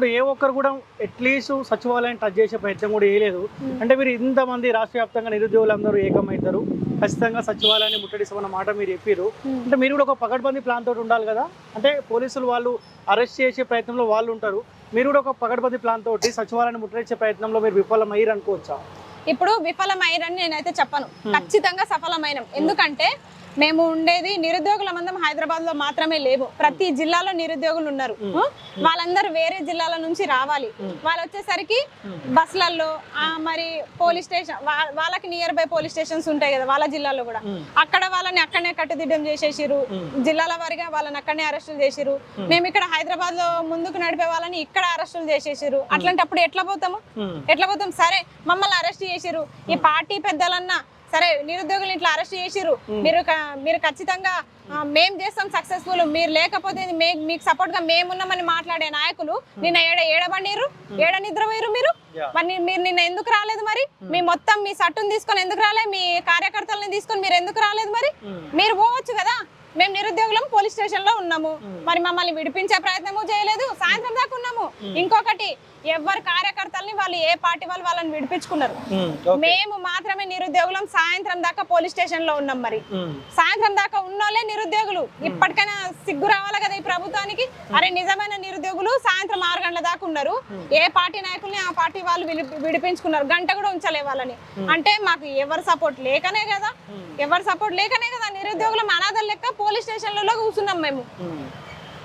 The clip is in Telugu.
ఇప్పుడు ఏ ఒక్కరు కూడా అట్లీస్ట్ సచివాలయం టచ్ చేసే ప్రయత్నం కూడా చేయలేదు. అంటే మీరు ఇంతమంది రాష్ట్ర వ్యాప్తంగా నిరుద్యోగులందరూ ఏకమవుతారు, ఖచ్చితంగా సచివాలయాన్ని ముట్టడిస్తామన్న మాట మీరు చెప్పారు. అంటే మీరు కూడా ఒక పకడ్బందీ ప్లాన్ తోటి ఉండాలి కదా. అంటే పోలీసులు వాళ్ళు అరెస్ట్ చేసే ప్రయత్నంలో వాళ్ళు ఉంటారు, మీరు కూడా ఒక పకడ్బందీ ప్లాన్ తోటి సచివాలయాన్ని ముట్టడించే ప్రయత్నంలో మీరు విఫలమయ్యారు అనుకోవచ్చా? ఇప్పుడు విఫలమైరని నేనైతే చెప్పను, ఖచ్చితంగా సఫలమైనం. ఎందుకంటే మేము ఉండేది నిరుద్యోగుల మందం హైదరాబాద్ లో మాత్రమే లేవు, ప్రతి జిల్లాలో నిరుద్యోగులు ఉన్నారు. వాళ్ళందరూ వేరే జిల్లాల నుంచి రావాలి. వాళ్ళు వచ్చేసరికి బస్సులలో మరి పోలీస్ స్టేషన్ వాళ్ళకి నియర్ బై పోలీస్ స్టేషన్స్ ఉంటాయి కదా వాళ్ళ జిల్లాలో కూడా, అక్కడ వాళ్ళని అక్కడనే కట్టుదిడ్డం చేసేసిరు, జిల్లాల వారిగా వాళ్ళని అక్కడనే అరెస్టులు చేసిరు. మేము ఇక్కడ హైదరాబాద్ లో ముందుకు నడిపే వాళ్ళని ఇక్కడ అరెస్టులు చేసేసిరు. అట్లాంటప్పుడు ఎట్లా పోతాం? సరే మమ్మల్ని అరెస్ట్ చేసిరు, ఈ పార్టీ పెద్దలన్నా సరే నిరుద్యోగులు ఇట్లా అరెస్ట్ చేసిరు, మీరు ఖచ్చితంగా మేము చేస్తాం సక్సెస్ఫుల్, మీరు లేకపోతే మీకు సపోర్ట్ గా మేమున్నామని మాట్లాడే నాయకులు నిన్న ఏడబండిరు, ఏడ నిద్రపోయారు మీరు? మరి మీరు నిన్న ఎందుకు రాలేదు? మరి మీ మొత్తం మీ సట్టును తీసుకొని ఎందుకు రాలేదు? మీ కార్యకర్తలను తీసుకొని మీరు ఎందుకు రాలేదు? మరి మీరు పోవచ్చు కదా. మేము నిరుద్యోగులం పోలీస్ స్టేషన్ లో ఉన్నాము, మరి మమ్మల్ని విడిపించే ప్రయత్నము చేయలేదు, సాయంత్రం దాకా ఉన్నాము. ఇంకొకటి, ఎవరి కార్యకర్తల్ని వాళ్ళు ఏ పార్టీ వాళ్ళని విడిపించుకున్నారు, మేము మాత్రమే నిరుద్యోగులం సాయంత్రం దాకా పోలీస్ స్టేషన్ లో ఉన్నాం. మరి సాయంత్రం దాకా ఉన్నోళ్ళే నిరుద్యోగులు. ఇప్పటికైనా సిగ్గు రావాలి కదా ఈ ప్రభుత్వానికి. అరే నిజమైన నిరుద్యోగులు సాయంత్రం 6 గంటల దాకా ఉన్నారు, ఏ పార్టీ నాయకుల్ని ఆ పార్టీ వాళ్ళు విడిపించుకున్నారు, గంట కూడా ఉంచలే వాళ్ళని. అంటే మాకు ఎవరి సపోర్ట్ లేకనే కదా నిరుద్యోగులం అనాథలు లెక్క పోలీస్ స్టేషన్లలో కూర్చున్నాం మేము.